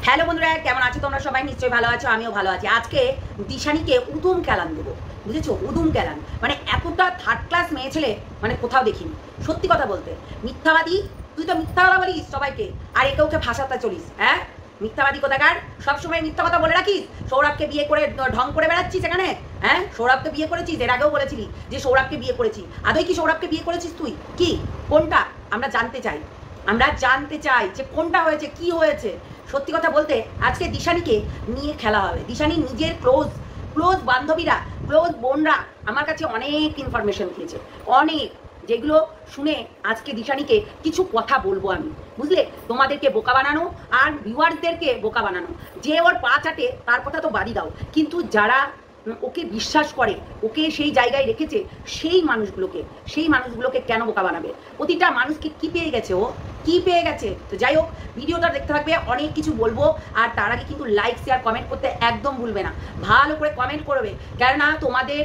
Hello বন্ধুরা, কেমন আছো তোমরা? সবাই নিশ্চয়ই ভালো আছো, আমিও ভালো আছি। আজকে দিশানিকে উদুম কেলান দেবো, বুঝেছো? উদুম কেলান মানে এতটা থার্ড ক্লাস মেয়ে ছেলে মানে কোথাও দেখিনি। সত্যি কথা বলতে, মিথ্যাবাদী। তুই তো মিথ্যা কথা বলিস সবাইকে, আর একে ওকে ভাষাতে চলিস। হ্যাঁ, মিথ্যাবাদী কোথাকার, সবসময় মিথ্যা কথা বলে রাখিস। সৌরভকে বিয়ে করে ঢং করে বেড়াচ্ছিস এখানে। হ্যাঁ, সৌরভকে বিয়ে করেছিস, এর আগেও বলেছিলি যে সৌরভকে বিয়ে করেছি। আদৌ কি সৌরভকে বিয়ে করেছিস তুই? কি, কোনটা? আমরা জানতে চাই, আমরা জানতে চাই যে কোনটা হয়েছে, কি হয়েছে। সত্যি কথা বলতে, আজকে দিশানিকে নিয়ে খেলা হবে। দিশানি নিজের ক্লোজ বান্ধবীরা, ক্লোজ বোনরা আমার কাছে অনেক ইনফরমেশন দিয়েছে, অনেক, যেগুলো শুনে আজকে দিশানিকে কিছু কথা বলবো আমি, বুঝলে? তোমাদেরকে বোকা বানানো আর ভিউয়ার্সদেরকে বোকা বানানো। যে ওর পা চাটে তার কথা তো বাদই দাও, কিন্তু যারা ওকে বিশ্বাস করে, ওকে সেই জায়গায় রেখেছে, সেই মানুষগুলোকে কেন বোকা বানাবে? প্রতিটা মানুষকে কি পেয়ে গেছে, ও কি পেয়ে গেছে? তো যাই হোক, ভিডিওটা দেখতে থাকবে, অনেক কিছু বলবো। আর তার আগে কিন্তু লাইক শেয়ার কমেন্ট করতে একদম ভুলবে না, ভালো করে কমেন্ট করবে, কেননা তোমাদের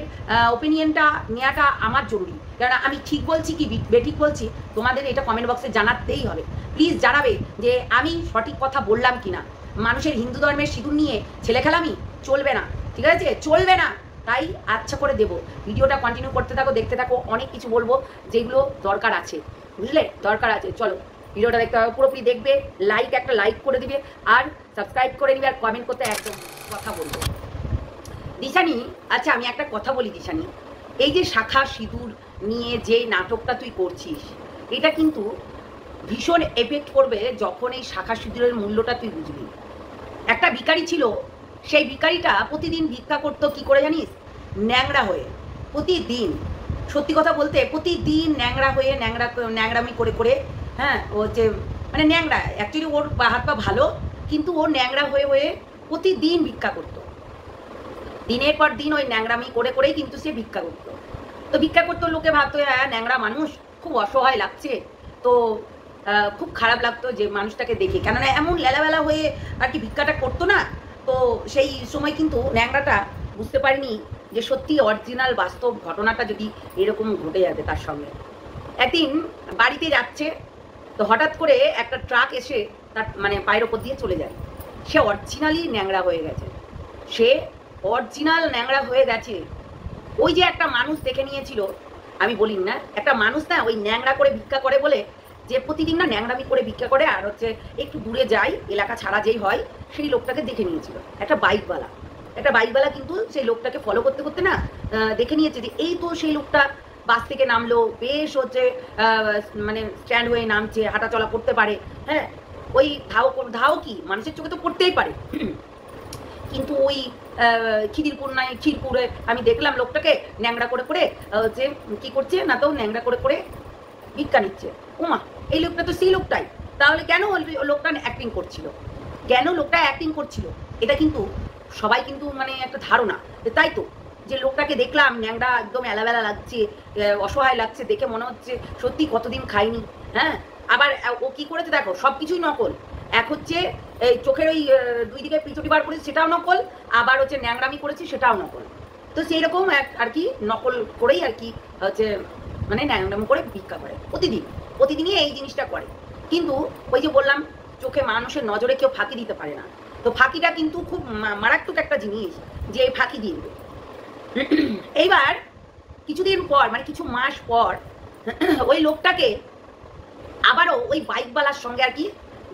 ওপিনিয়নটা নেওয়াটা আমার জরুরি। কেননা আমি ঠিক বলছি কি বেঠিক বলছি, তোমাদের এটা কমেন্ট বক্সে জানাতেই হবে। প্লিজ জানাবে যে আমি সঠিক কথা বললাম কিনা। মানুষের হিন্দু ধর্মের সিঁদুর নিয়ে ছেলে খেলামি চলবে না, ঠিক আছে? চলবে না। তাই আচ্ছা করে দেবো, ভিডিওটা কন্টিনিউ করতে থাকো, দেখতে থাকো, অনেক কিছু বলবো যেগুলো দরকার আছে, বুঝলে? দরকার আছে। চলো ভিডিওটা দেখতে হবে, পুরোপুরি দেখবে, একটা লাইক করে দিবে, আর সাবস্ক্রাইব করে নিবে, আর কমেন্ট করতে একদম কথা বলবো। দিশানি, আচ্ছা আমি একটা কথা বলি দিশানি, এই যে শাখা সিঁদুর নিয়ে যে নাটকটা তুই করছিস, এটা কিন্তু ভীষণ এফেক্ট করবে যখন এই শাখা সিঁদুরের মূল্যটা তুই বুঝবি। একটা ভিখারি ছিল, সেই ভিখারিটা প্রতিদিন ভিক্ষা করতো কি করে জানিস? ন্যাংরা হয়ে, প্রতিদিন। সত্যি কথা বলতে, প্রতিদিন ন্যাংরা হয়ে, ন্যাংরামি করে করে, হ্যাঁ, ও যে মানে ন্যাংরা, অ্যাকচুয়ালি ওর হাত পা ভালো, কিন্তু ও ন্যাংরা হয়ে হয়ে প্রতিদিন ভিক্ষা করতো। দিনের পর দিন ওই ন্যাংরামি করে করেই কিন্তু সে ভিক্ষা করতো। তো ভিক্ষা করতো, লোকে ভাবতো হ্যাঁ ন্যাংরা মানুষ, খুব অসহায় লাগছে। তো খুব খারাপ লাগতো যে মানুষটাকে দেখে, কেননা এমন লেলাবেলা হয়ে আর কি ভিক্ষাটা করতো না। তো সেই সময় কিন্তু ন্যাংরাটা বুঝতে পারিনি যে সত্যি অরিজিনাল বাস্তব ঘটনাটা যদি এরকম ঘটে যাবে তার সঙ্গে। একদিন বাড়িতে যাচ্ছে, তো হঠাৎ করে একটা ট্রাক এসে তার মানে পায়ের ওপর দিয়ে চলে যায়। সে অরিজিনালি ন্যাংরা হয়ে গেছে, সে অরিজিনাল ন্যাংরা হয়ে গেছে। ওই যে একটা মানুষ দেখে নিয়েছিল, আমি বলি না, একটা মানুষ না ওই ন্যাংরা করে ভিক্ষা করে বলে, যে প্রতিদিন না ন্যাংরামি করে ভিক্ষা করে, আর হচ্ছে একটু দূরে যায়, এলাকা ছাড়া যেই হয়, সেই লোকটাকে দেখে নিয়েছিল একটা বাইকওয়ালা কিন্তু সেই লোকটাকে ফলো করতে করতে না দেখে নিয়েছে যে এই তো সেই লোকটা বাস থেকে নামলো, বেশ হচ্ছে মানে স্ট্যান্ড হয়ে নামছে, হাঁটা চলা করতে পারে। হ্যাঁ, ওই ধাও কি মানুষের চোখে তো করতেই পারে, কিন্তু ওই ক্ষীরপুরে আমি দেখলাম লোকটাকে ন্যাংরা করে করে হচ্ছে কি করছে না, তো ন্যাংরা করে করে ভিক্ষা নিচ্ছে। ওমা, এই লোকটা তো সেই লোকটাই। তাহলে কেন লোকটা অ্যাক্টিং করছিল? এটা কিন্তু সবাই কিন্তু মানে একটা ধারণা, তাই তো, যে লোকটাকে দেখলাম ন্যাংরা, একদম এলাবেলা লাগছে, অসহায় লাগছে, দেখে মনে হচ্ছে সত্যি কতদিন খাইনি। হ্যাঁ, আবার ও কি করেছে দেখো, সব কিছুই নকল। এক হচ্ছে এই চোখের ওই দুই দিকে পিছুটি বার করেছে, সেটাও নকল, আবার হচ্ছে ন্যাংরামি করেছে, সেটাও নকল। তো সেই রকম আর কি নকল করেই আর কি হচ্ছে মানে ন্যাংরামি করে ভিক্ষা করে প্রতিদিনই এই জিনিসটা করে। কিন্তু ওই যে বললাম, চোখে মানুষের নজরে কেউ ফাঁকি দিতে পারে না। তো ফাঁকিটা কিন্তু খুব মারাত্মক একটা জিনিস, যে ফাঁকি দিয়ে দেবে। এইবার কিছুদিন পর মানে কিছু মাস পর ওই লোকটাকে আবারও ওই বাইকওয়ালার সঙ্গে আর কি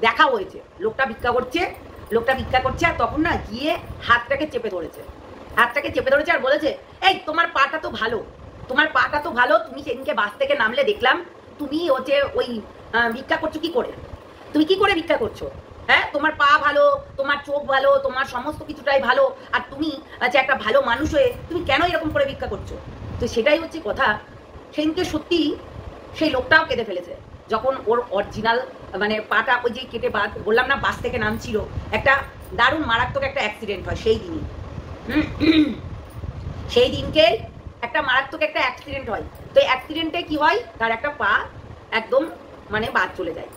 দেখা হয়েছে। লোকটা ভিক্ষা করছে, আর তখন না গিয়ে হাতটাকে চেপে ধরেছে আর বলেছে, এই তোমার পাটা তো ভালো, তুমি সেদিনকে বাস থেকে নামলে দেখলাম, তুমি হচ্ছে ওই ভিক্ষা করছো কি করে? তুমি কি করে ভিক্ষা করছো? হ্যাঁ, তোমার পা ভালো, তোমার চোখ ভালো, তোমার সমস্ত কিছুটাই ভালো, আর তুমি আচ্ছা একটা ভালো মানুষ হয়ে তুমি কেন এরকম করে ভিক্ষা করছো? তো সেটাই হচ্ছে কথা। সেদিনকে সত্যি সেই লোকটাও কেঁদে ফেলেছে, যখন ওর অরিজিনাল মানে পাটা ওই যে কেটে বললাম না, বাস থেকে নামছিল, একটা দারুণ মারাত্মক একটা অ্যাক্সিডেন্ট হয় সেই দিনই। সেই দিনকে একটা মারাত্মক একটা অ্যাক্সিডেন্ট হয়। তো এই অ্যাক্সিডেন্টে কি হয়, তার একটা পা একদম মানে বাদ চলে যায়,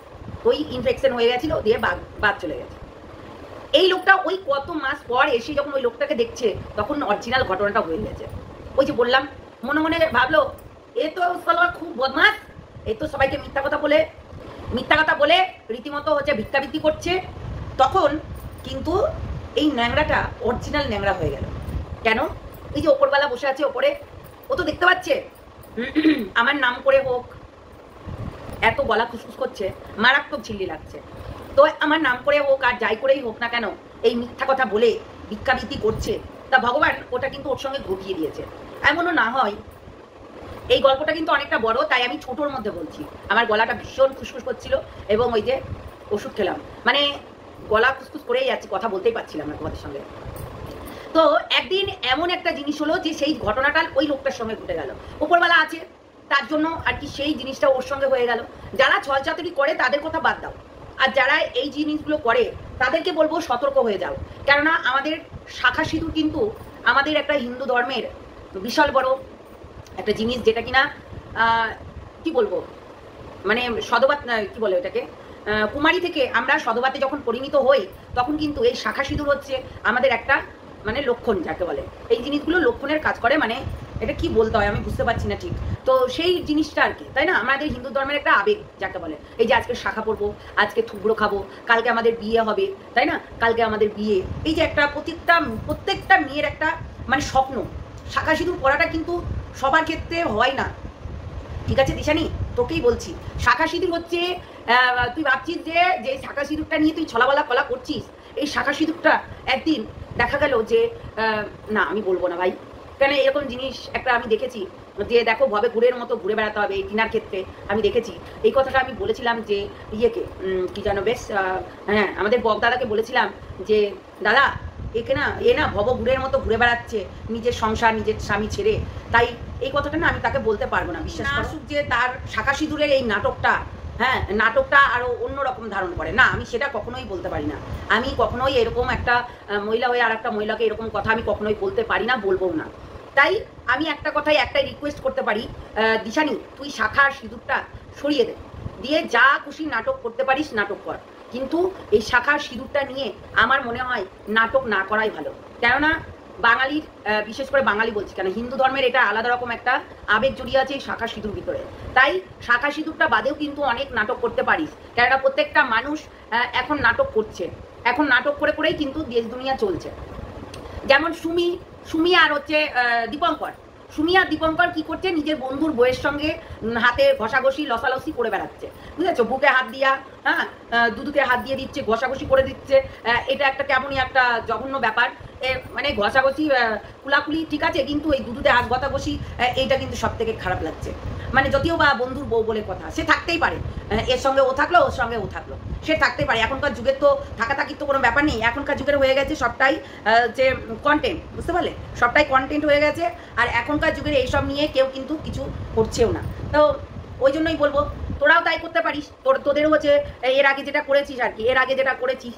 ওই ইনফেকশন হয়ে গেছিল, দিয়ে বাদ চলে গেছে। এই লোকটা ওই কত মাস পর এসে যখন ওই লোকটাকে দেখছে, তখন অরিজিনাল ঘটনাটা হয়ে গেছে। ওই যে বললাম, মনে মনে ভাবলো এ তো সালোয়ার খুব বদমাস, এই তো সবাইকে মিথ্যা কথা বলে রীতিমতো হচ্ছে ভিক্ষাবৃত্তি করছে। তখন কিন্তু এই ন্যাংরাটা অরিজিনাল ন্যাংরা হয়ে গেল কেন? এই যে ওপরবেলা বসে আছে ওপরে, ও তো দেখতে পাচ্ছে আমার নাম করে হোক, এত গলা খুসখুস করছে, মারাত্মক ঝিল্লি লাগছে, তো আমার নাম করে হোক আর যাই করেই হোক না কেন এই মিথ্যা কথা বলে ভিক্ষাবৃত্তি করছে, তা ভগবান ওটা কিন্তু ওর সঙ্গে ঘটিয়ে দিয়েছে। এমনও না হয়, এই গল্পটা কিন্তু অনেকটা বড়, তাই আমি ছোটোর মধ্যে বলছি। আমার গলাটা ভীষণ খুসখুস করছিল এবং ওই যে ওষুধ খেলাম, মানে গলা খুসখুস করেই যাচ্ছে, কথা বলতেই পারছিলাম না তোমাদের সঙ্গে। তো একদিন এমন একটা জিনিস হলো যে সেই ঘটনাটা ওই লোকটার সঙ্গে ঘটে গেল, উপরবেলা আছে তার জন্য আর কি সেই জিনিসটা ওর সঙ্গে হয়ে গেল। যারা ছলচাতুরি করে তাদের কথা বাদ দাও, আর যারা এই জিনিসগুলো করে তাদেরকে বলবো সতর্ক হয়ে যাও। কেননা আমাদের শাখা সিঁদুর কিন্তু আমাদের একটা হিন্দু ধর্মের বিশাল বড় একটা জিনিস, যেটা কিনা কি বলবো, মানে সদবাত কি বলে ওটাকে, কুমারী থেকে আমরা সদবাতে যখন পরিণত হই তখন কিন্তু এই শাখা সিঁদুর হচ্ছে আমাদের একটা মানে লক্ষণ যাকে বলে। এই জিনিসগুলো লক্ষণের কাজ করে, মানে এটা কি বলতে হয় আমি বুঝতে পারছি না ঠিক। তো সেই জিনিসটা আর কি, তাই না, আমাদের হিন্দু ধর্মের একটা আবেগ যাকে বলে। এই যে আজকে শাখা পরবো, আজকে থুবড়ো খাবো, কালকে আমাদের বিয়ে হবে, তাই না, কালকে আমাদের বিয়ে, এই যে একটা প্রত্যেকটা মেয়ের একটা মানে স্বপ্ন। শাখা সিঁদুর পরাটা কিন্তু সবার ক্ষেত্রে হয় না, ঠিক আছে দিশানি, তোকেই বলছি। শাখা সিঁদুর হচ্ছে তুই ভাবছিস যে শাখা সিঁদুরটা নিয়ে তুই ছলাবলা কলা করছিস, এই শাখা সিঁদুরটা একদিন দেখা গেল যে না আমি বলবো না ভাই, কেন এরকম জিনিস একটা আমি দেখেছি যে দেখো ভবে ঘুরের মতো ঘুরে বেড়াতে হবে এই টিনার ক্ষেত্রে। আমি দেখেছি এই কথাটা, আমি বলেছিলাম যে ইয়েকে কি জানো বেশ, হ্যাঁ আমাদের বকদাদাকে বলেছিলাম যে দাদা একে না ভব ঘুরের মতো ঘুরে বেড়াচ্ছে নিজের সংসার নিজের স্বামী ছেড়ে। তাই এই কথাটা না আমি তাকে বলতে পারবো না, বিশ্বাস করুক যে তার শাখা সিঁদুরের এই নাটকটা, হ্যাঁ নাটকটা আরো অন্যরকম ধারণ করে না, আমি সেটা কখনোই বলতে পারি না। আমি কখনোই এরকম একটা মহিলা হয়ে আর একটা মহিলাকে এরকম কথা আমি কখনোই বলতে পারি না, বলবো না। তাই আমি একটা কথাই একটাই রিকোয়েস্ট করতে পারি, দিশানি তুই শাখার সিঁদুরটা সরিয়ে দে, দিয়ে যা খুশি নাটক করতে পারিস নাটক কর, কিন্তু এই শাখার সিঁদুরটা নিয়ে আমার মনে হয় নাটক না করাই ভালো। কেননা বাঙালির, বিশেষ করে বাঙালি বলছি কেন, হিন্দু ধর্মের এটা আলাদা রকম একটা আবেগ জড়িয়ে আছে এই শাখা সিঁদুর ভিতরে। তাই শাখা সিঁদুরটা বাদেও কিন্তু অনেক নাটক করতে পারিস, কেননা প্রত্যেকটা মানুষ এখন নাটক করছে, এখন নাটক করে করেই কিন্তু দেশ দুনিয়া চলছে। যেমন সুমি আর হচ্ছে দীপঙ্কর, সুমি আর দীপঙ্কর কি করছে, নিজের বন্ধুর বইয়ের সঙ্গে হাতে ঘষাঘষি লসালসি করে বেড়াচ্ছে, বুঝেছো, বুকে হাত দিয়া, হ্যাঁ দুদুকে হাত দিয়ে দিচ্ছে, ঘষাঘষি করে দিচ্ছে। এটা একটা কেমনই একটা জঘন্য ব্যাপার, মানে ঘষাঘষি কুলাকুলি ঠিক আছে, কিন্তু এই দুদুতে হাত ঘষাঘষি এইটা কিন্তু সব থেকে খারাপ লাগছে। মানে যদিও বা বন্ধুর বউ বলে কথা, সে থাকতেই পারে, এর সঙ্গে ও থাকলো ওর সঙ্গে ও থাকলো, সে থাকতেই পারে। এখনকার যুগের তো থাকাথাকির তো কোনো ব্যাপার নেই, এখনকার যুগের হয়ে গেছে সবটাই যে কন্টেন্ট, বুঝতে পারলে, সবটাই কন্টেন্ট হয়ে গেছে। আর এখনকার যুগের এইসব নিয়ে কেউ কিন্তু কিছু করছেও না। তো ওই জন্যই বলবো তোরাও তাই করতে পারিস, তোদের হচ্ছে এর আগে যেটা করেছিস আর কি, এর আগে যেটা করেছিস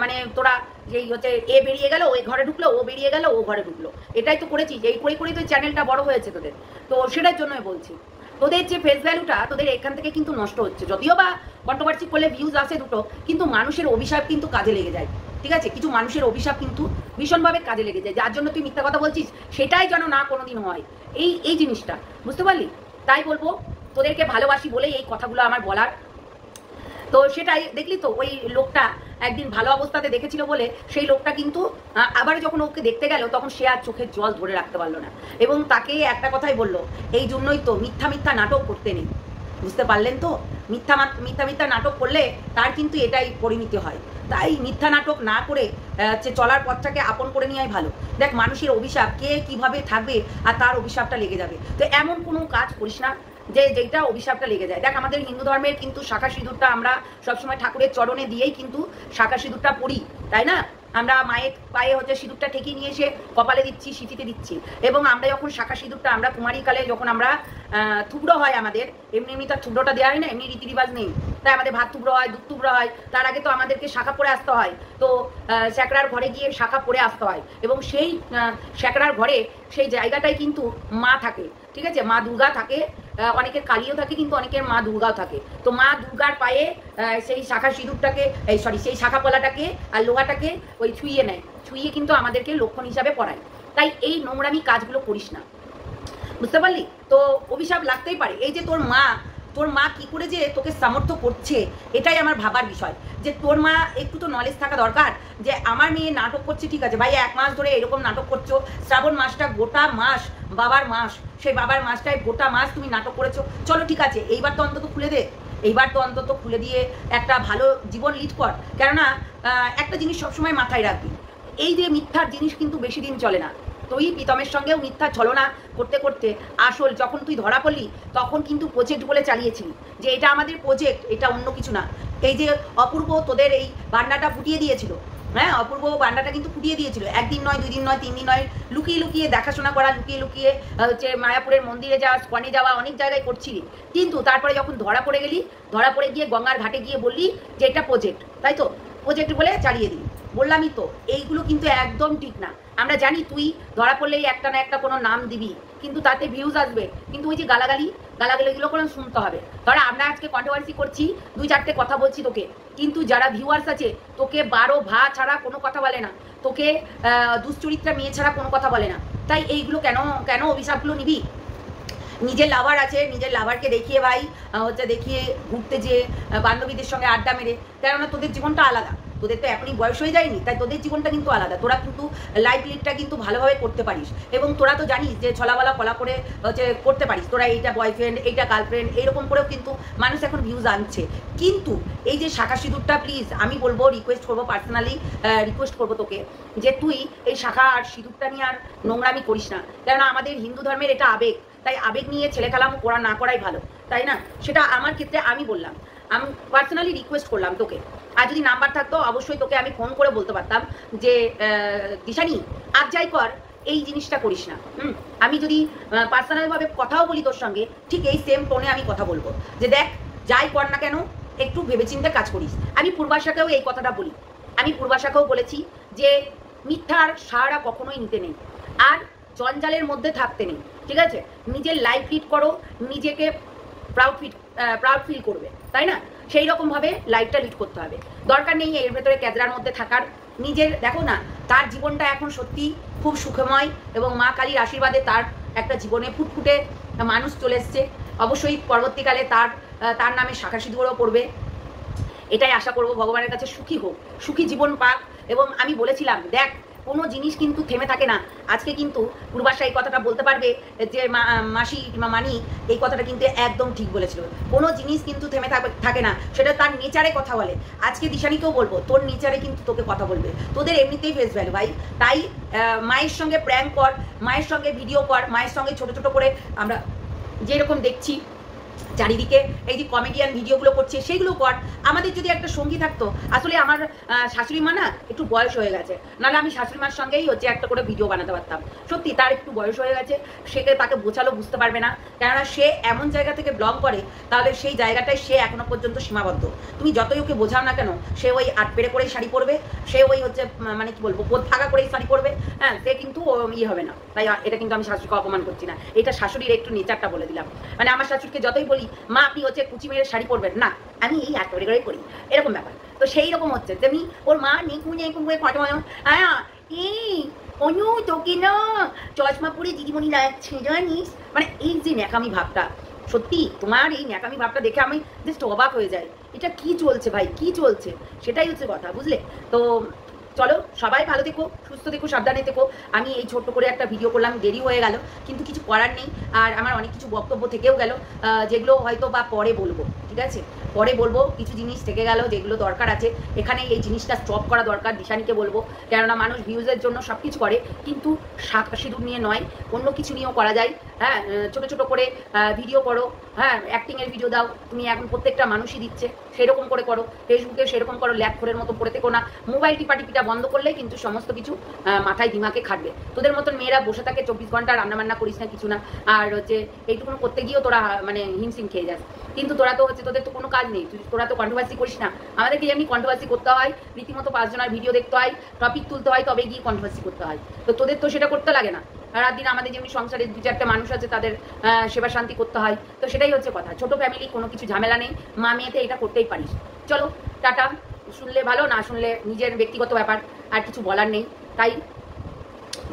মানে তোরা যেই হচ্ছে এ বেরিয়ে গেল ওই ঘরে ঢুকলো, ও বেরিয়ে গেল ও ঘরে ঢুকলো, এটাই তো করেছিস, এই করেই তো চ্যানেলটা বড় হয়েছে তোদের। তো সেটার জন্যই বলছি, তোদের যে ফেস ভ্যালুটা তোদের এখান থেকে কিন্তু নষ্ট হচ্ছে। যদিও বা কন্ট্রোভার্সি করলে ভিউজ আসে দুটো, কিন্তু মানুষের অভিশাপ কিন্তু কাজে লেগে যায়, ঠিক আছে, কিছু মানুষের অভিশাপ কিন্তু ভীষণভাবে কাজে লেগে যায়, যার জন্য তুই মিথ্যা কথা বলছিস সেটাই যেন না কোনোদিন হয়, এই জিনিসটা বুঝতে পারলি। তাই বলবো তোদেরকে ভালোবাসি বলে এই কথাগুলো আমার বলার। তো সেটাই দেখলি তো, ওই লোকটা একদিন ভালো অবস্থাতে দেখেছিল বলে সেই লোকটা কিন্তু আবার যখন ওকে দেখতে গেল তখন সে আর চোখের জল ধরে রাখতে পারলো না, এবং তাকে একটা কথাই বললো, এই জন্যই তো মিথ্যা নাটক করতে নেই, বুঝতে পারলেন তো, মিথ্যা নাটক করলে তার কিন্তু এটাই পরিণতি হয়। তাই মিথ্যা নাটক না করে চলার পথটাকে আপন করে নেওয়াই ভালো। দেখ মানুষের অভিশাপ কে কিভাবে থাকবে আর তার অভিশাপটা লেগে যাবে, তো এমন কোনো কাজ করিস না যেটা অভিশাপটা লেগে যায়। দেখ আমাদের হিন্দু ধর্মের কিন্তু শাখা সিঁদুরটা আমরা সবসময় ঠাকুরের চরণে দিয়েই কিন্তু শাখা সিঁদুরটা পড়ি, তাই না, আমরা মায়ের পায়ে হচ্ছে সিঁদুরটা ঠেকিয়ে নিয়ে এসে কপালে দিচ্ছি, সিঁথিতে দিচ্ছি। এবং আমরা যখন শাখা সিঁদুরটা আমরা কুমারীকালে যখন আমরা থুবড়ো হয় আমাদের, এমনি তার থুবড়োটা দেওয়া হয় না, এমনি রীতিরিবাজ নেই, তাই আমাদের ভাত থুবড়ো হয়, দুধ থুবড়ো হয়, তার আগে তো আমাদেরকে শাখা পরে আসতে হয়। তো স্যাকড়ার ঘরে গিয়ে শাখা পরে আসতে হয়, এবং সেই স্যাকড়ার ঘরে সেই জায়গাটাই কিন্তু মা থাকে, ঠিক আছে, মা দুর্গা থাকে, অনেকের কালীও থাকে কিন্তু অনেকের মা দুর্গাও থাকে। তো মা দুর্গার পায়ে সেই শাখা সিঁদুরটাকে সেই শাখা পলাটাকে আর লোহাটাকে ওই ছুঁয়ে নেয়, ছুঁয়ে কিন্তু আমাদেরকে লক্ষণ হিসাবে পড়ায়। তাই এই নোংরামি কাজগুলো করিস না, বুঝতে পারলি। তো অভিশাপ লাগতেই পারে, এই যে তোর মা তোর মা কি করে যে তোকে সামর্থ্য করছে এটাই আমার ভাবার বিষয়। যে তোর মা একটু তো নলেজ থাকা দরকার যে আমার মেয়ে নাটক করছে, ঠিক আছে ভাই 1 মাস ধরে এরকম নাটক করছো, শ্রাবণ মাসটা গোটা মাস বাবার মাস, সেই বাবার মাসটায় গোটা মাস তুমি নাটক করেছো, চলো ঠিক আছে এইবার তো অন্তত খুলে দে, এইবার তো অন্তত খুলে দিয়ে একটা ভালো জীবন লিড কর। কেননা একটা জিনিস সবসময় মাথায় রাখবি, এই যে মিথ্যার জিনিস কিন্তু বেশি দিন চলে না। তুই প্রীতমের সঙ্গেও মিথ্যা ছলনা করতে করতে আসল যখন তুই ধরা পড়লি তখন কিন্তু প্রজেক্ট বলে চালিয়েছিলি যে এটা আমাদের প্রজেক্ট, এটা অন্য কিছু না। এই যে অপূর্ব তোদের এই বান্ডাটা ফুটিয়ে দিয়েছিল, হ্যাঁ অপূর্ব বান্ডাটা কিন্তু ফুটিয়ে দিয়েছিল, 1 দিন নয় 2 দিন নয় 3 দিন নয়, লুকিয়ে লুকিয়ে দেখাশোনা করা, লুকিয়ে লুকিয়ে হচ্ছে মায়াপুরের মন্দিরে যাওয়া, স্কনে যাওয়া, অনেক জায়গায় করছিলি। কিন্তু তারপরে যখন ধরা পড়ে গেলি, ধরা পড়ে গিয়ে গঙ্গার ঘাটে গিয়ে বললি যে এটা প্রজেক্ট, তাই তো প্রজেক্ট বলে চালিয়ে দিলি। বললামই তো এইগুলো কিন্তু একদম ঠিক না। আমরা জানি তুই ধরা পড়লেই একটা না একটা কোনো নাম দিবি, কিন্তু তাতে ভিউজ আসবে, কিন্তু ওই যে গালাগালিগুলো করে শুনতে হবে। ধরো আমরা আজকে কন্ট্রোভার্সি করছি, 2-4টে কথা বলছি তোকে, কিন্তু যারা ভিউয়ার্স আছে তোকে 12 ভা ছাড়া কোনো কথা বলে না, তোকে দুশ্চরিত্রা মেয়ে ছাড়া কোনো কথা বলে না। তাই এইগুলো কেন অভিশাপগুলো নিবি? নিজের লাভার আছে, নিজের লাভারকে দেখিয়ে ভাই হচ্ছে দেখিয়ে ঘুরতে যে বান্ধবীদের সঙ্গে আড্ডা মেরে, কেননা তোদের জীবনটা আলাদা, তোদের তো এখনই বয়স হয়ে যায়নি, তাই তোদের জীবনটা কিন্তু আলাদা। তোরা কিন্তু লাইফ লিডটা কিন্তু ভালোভাবে করতে পারিস, এবং তোরা তো জানিস যে ছলাবালা ফলা করে হচ্ছে করতে পারিস। তোরা এইটা বয়ফ্রেন্ড, এইটা গার্লফ্রেন্ড, এইরকম করেও কিন্তু মানুষ এখন ভিউজ আনছে। কিন্তু এই যে শাখা সিঁদুরটা প্লিজ আমি বলবো, রিকোয়েস্ট করবো, পার্সোনালি রিকোয়েস্ট করবো তোকে যে তুই এই শাখা আর সিঁদুরটা নিয়ে আর নোংরামি করিস না। কেননা আমাদের হিন্দু ধর্মের এটা আবেগ, তাই আবেগ নিয়ে ছেলে খেলাম করা না করাই ভালো, তাই না? সেটা আমার ক্ষেত্রে আমি বললাম, আমি পার্সোনালি রিকোয়েস্ট করলাম তোকে। আর যদি নাম্বার থাকতো অবশ্যই তোকে আমি ফোন করে বলতে পারতাম যে দিশানি আজ যাই কর এই জিনিসটা করিস না। আমি যদি পার্সোনালভাবে কথাও বলি তোর সঙ্গে, ঠিক এই সেম টোনে আমি কথা বলবো যে দেখ যাই কর না কেন একটু ভেবেচিন্তে কাজ করিস। আমি পূর্বাশাকেও এই কথাটা বলি, আমি পূর্বাশাকেও বলেছি যে মিথ্যার সাহারা কখনোই নিতে নেই, আর জঞ্জালের মধ্যে থাকতে নেই, ঠিক আছে? নিজের লাইফ লিড করো, নিজেকে প্রাউড ফিল করবে, তাই না? সেই রকমভাবে লাইফটা লিড করতে হবে। দরকার নেই এর ভেতরে ক্যাদরার মধ্যে থাকার। নিজের দেখো না, তার জীবনটা এখন সত্যি খুব সুখময়, এবং মা কালীর আশীর্বাদে তার একটা জীবনে ফুটফুটে মানুষ চলে এসছে। অবশ্যই পরবর্তীকালে তার নামে শাখা সিঁদুরও পড়বে, এটাই আশা করব। ভগবানের কাছে সুখী হোক, সুখী জীবন পাক। এবং আমি বলেছিলাম দেখ কোনো জিনিস কিন্তু থেমে থাকে না। আজকে কিন্তু পূর্বাশা এই কথাটা বলতে পারবে যে মানি এই কথাটা কিন্তু একদম ঠিক বলেছিল। কোনো জিনিস কিন্তু থেমে থাকে না, সেটা তার নেচারে কথা বলে। আজকে দিশানিকেও বলবো তোর নেচারে কিন্তু তোকে কথা বলবে, তোদের এমনিতেই ফেস ভ্যালু ভাই। তাই মায়ের সঙ্গে প্র্যাঙ্ক কর, মায়ের সঙ্গে ভিডিও কর, মায়ের সঙ্গে ছোট ছোট করে আমরা যেরকম দেখছি চারিদিকে এই যে কমেডিয়ান ভিডিওগুলো করছে সেইগুলো কর। আমাদের যদি একটা সঙ্গী থাকতো, আসলে আমার শাশুড়ি মা না একটু বয়স হয়ে গেছে, নাহলে আমি শাশুড়ি মার সঙ্গেই হচ্ছে একটা করে ভিডিও বানাতে পারতাম। সত্যি তার একটু বয়স হয়ে গেছে, সেকে তাকে বোঝালো বুঝতে পারবে না, কেননা সে এমন জায়গা থেকে ব্লগ করে, তাহলে সেই জায়গাটায় সে এখনো পর্যন্ত সীমাবদ্ধ। তুমি যতই ওকে বোঝাও না কেন, সে ওই আটপেড়ে করেই শাড়ি পরবে, সে ওই হচ্ছে মানে কি বলবো বোধ ফাঁকা করেই শাড়ি পরবে, হ্যাঁ সে কিন্তু ইয়ে হবে না। তাই এটা কিন্তু আমি শাশুড়িকে অপমান করছি না, এটা শাশুড়ির একটু নেচারটা বলে দিলাম। মানে আমার শাশুড়িকে যতই বলি মা আপনি হচ্ছে কুচি মেরে শাড়ি পরবেন না, আমি এই আটপেড়ে করেই পরি, এরকম ব্যাপার। তো সেই রকম হচ্ছে তেমনি ওর মা অনু তোকে না চশমা পরে দিদিমণি লাগছে জানিস, মানে এই যে ন্যাকামি ভাবটা, সত্যি তোমার এই ন্যাকামি ভাবটা দেখে আমি জাস্ট অবাক হয়ে যাই। এটা কি চলছে ভাই, কি চলছে? সেটাই হচ্ছে কথা, বুঝলে? তো চলো সবাই ভালো থেকো, সুস্থ থেকো, সাবধানে থেকো। আমি এই ছোট্ট করে একটা ভিডিও করলাম, দেরি হয়ে গেল, কিন্তু কিছু করার নেই। আর আমার অনেক কিছু বক্তব্য থেকেও গেল, যেগুলো হয়তো বা পরে বলবো, ঠিক আছে? পরে বলবো, কিছু জিনিস থেকে গেল যেগুলো দরকার আছে। এখানে এই জিনিসটা স্টপ করা দরকার, দিশানিকে বলবো, কেননা মানুষ ভিউজের জন্য সব কিছু করে, কিন্তু শাখা সিঁদুর নিয়ে নয়, অন্য কিছু নিয়েও করা যায়। হ্যাঁ ছোটো ছোটো করে ভিডিও করো, হ্যাঁ অ্যাক্টিংয়ের ভিডিও দাও, তুমি এখন প্রত্যেকটা মানুষই দিচ্ছে, সেরকম করে করো। ফেসবুকে সেরকম করো, ল্যাপখোরের মতো পড়ে থেকো না। মোবাইল টিপাটিপিটা বন্ধ করলে কিন্তু সমস্ত কিছু মাথায় দিমাগে খাটবে। তোদের মতন মেয়েরা বসে থাকে 24 ঘন্টা, রান্নাবান্না করিস না, কিছু না, আর হচ্ছে এইটুকুনো করতে গিয়েও তোরা মানে হিমশিম খেয়ে যাস। কিন্তু তোরা তো হচ্ছে তোদের তো কোনো কাজ নেই, তোরা তো কন্ট্রোভার্সি করিস না। আমাদেরকে যেমনি কন্ট্রোভার্সি করতে হয়, রীতিমতো 5 জনের ভিডিও দেখতে হয়, টপিক তুলতে হয়, তবে গিয়ে কন্ট্রোভার্সি করতে হয়। তো তোদের তো সেটা করতে লাগে না। রাত দিন আমাদের যেমনি সংসারে 2-4টে মানুষ আছে, তাদের সেবা শান্তি করতে হয়। তো সেটাই হচ্ছে কথা, ছোট ফ্যামিলি, কোনো কিছু ঝামেলা নেই, মা মেয়েতে এটা করতেই পারিস। চলো টাটা, শুনলে ভালো, না শুনলে নিজের ব্যক্তিগত ব্যাপার, আর কিছু বলার নেই। তাই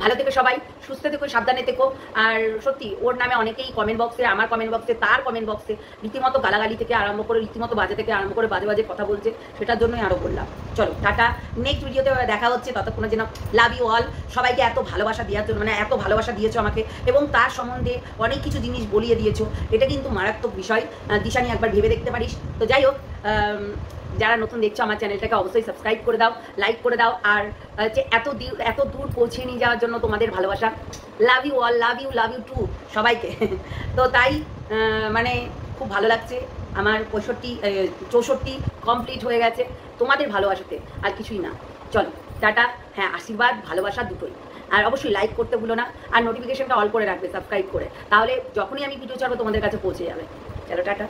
ভালো থেকো সবাই, সুস্থ থেকো, সাবধানে থেকো। আর সত্যি ওর নামে অনেকেই কমেন্ট বক্সে, আমার কমেন্ট বক্সে, তার কমেন্ট বক্সে রীতিমতো গালাগালি থেকে আরম্ভ করে, রীতিমতো বাজে থেকে আরম্ভ করে বাজে বাজে কথা বলছে, সেটার জন্যই আরও বললাম। চলো টাটা, নেক্সট ভিডিওতে দেখা হচ্ছে। ততক্ষণের জন্য লাভ ইউ অল। সবাইকে এত ভালোবাসা দেওয়ার জন্য, মানে এত ভালোবাসা দিয়েছো আমাকে এবং তার সম্বন্ধে অনেক কিছু জিনিস বলিয়ে দিয়েছো, এটা কিন্তু মারাত্মক বিষয়। দিশানি একবার ভেবে দেখতে পারিস। তো যাই হোক, যারা নতুন দেখছো আমার চ্যানেলটাকে অবশ্যই সাবস্ক্রাইব করে দাও, লাইক করে দাও। আর যে এত দূর পৌঁছে নিয়ে যাওয়ার জন্য তোমাদের ভালোবাসা, love you all, love you too সবাইকে। তো তাই মানে খুব ভালো লাগছে। আমার 64 কমপ্লিট হয়ে গেছে তোমাদের ভালোবাসাতে, আর কিছুই না। চলো টাটা। হ্যাঁ, আশীর্বাদ ভালোবাসা দুটোই। আর অবশ্যই লাইক করতে ভুলো না, আর নোটিফিকেশনটা অল করে রাখবে সাবস্ক্রাইব করে, তাহলে যখনই আমি ভিডিও ছাড়বো তোমাদের কাছে পৌঁছে যাবে। চলো টাটা।